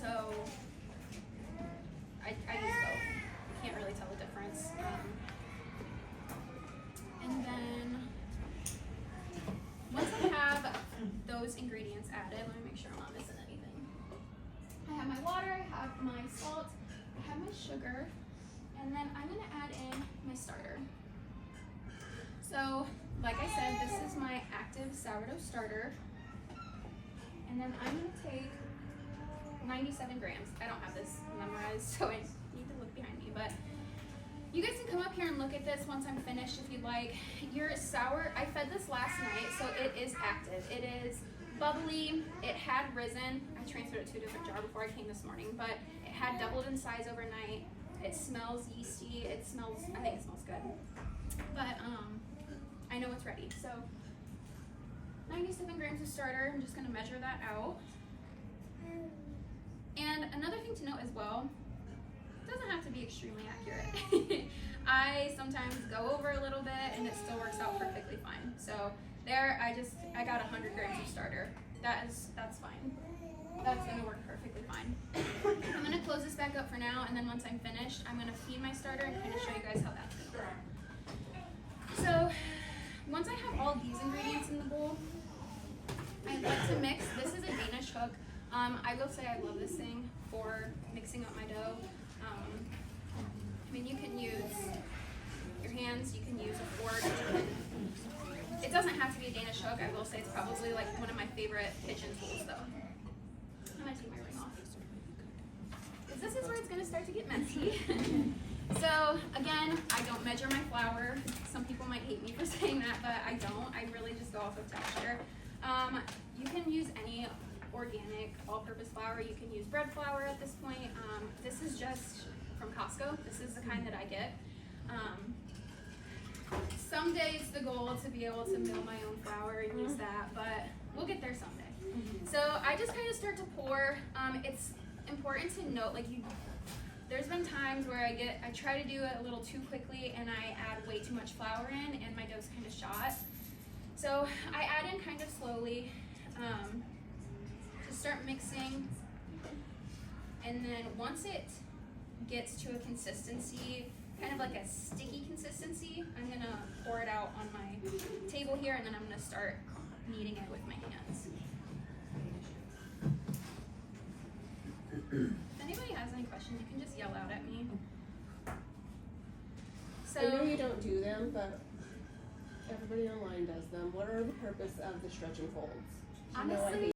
so I use both. You can't really tell the difference. And then once I have those ingredients added, let me make sure I'm not missing anything. I have my water, I have my salt, I have my sugar, and then I'm gonna add in my starter. So, like I said, this is my active sourdough starter. And then I'm gonna take 97 grams. I don't have this memorized, so I need to look behind me, but you guys can come up here and look at this once I'm finished if you'd like. Your sour, I fed this last night, so it is active. It is bubbly, it had risen. I transferred it to a different jar before I came this morning, but it had doubled in size overnight. It smells yeasty, I think it smells good. But I know it's ready. So 97 grams of starter, I'm just gonna measure that out. And another thing to note as well, it doesn't have to be extremely accurate. I sometimes go over a little bit and it still works out perfectly fine. So there, I got 100 grams of starter. That's fine. That's gonna work perfectly fine. I'm gonna close this back up for now, and then once I'm finished, I'm gonna feed my starter and kind of show you guys how that's gonna work. So once I have all these ingredients in the bowl, I like to mix. This is a Danish hook. I will say I love this thing for mixing up my dough. I mean, you can use your hands, you can use a fork. It doesn't have to be a Danish hook. I will say it's probably like one of my favorite kitchen tools though. I'm gonna take my ring off. Because this is where it's gonna start to get messy. So again, I don't measure my flour. Some people might hate me for saying that, but I don't. I really just go off of texture. You can use any organic all-purpose flour. You can use bread flour at this point. This is just from Costco. This is the kind that I get. Someday it's the goal to be able to mill my own flour and use that, but we'll get there someday. So I just kind of start to pour. It's important to note, like there's been times where I try to do it a little too quickly and I add way too much flour in and my dough's kind of shot. So I add in kind of slowly to start mixing, and then once it gets to a consistency, kind of like a sticky consistency, I'm gonna pour it out on my table here, and then I'm gonna start kneading it with my hands. If anybody has any questions, you can just yell out at me. So, I know you don't do them, but everybody online does them. What are the purpose of the stretch and folds? Do you know what honestly,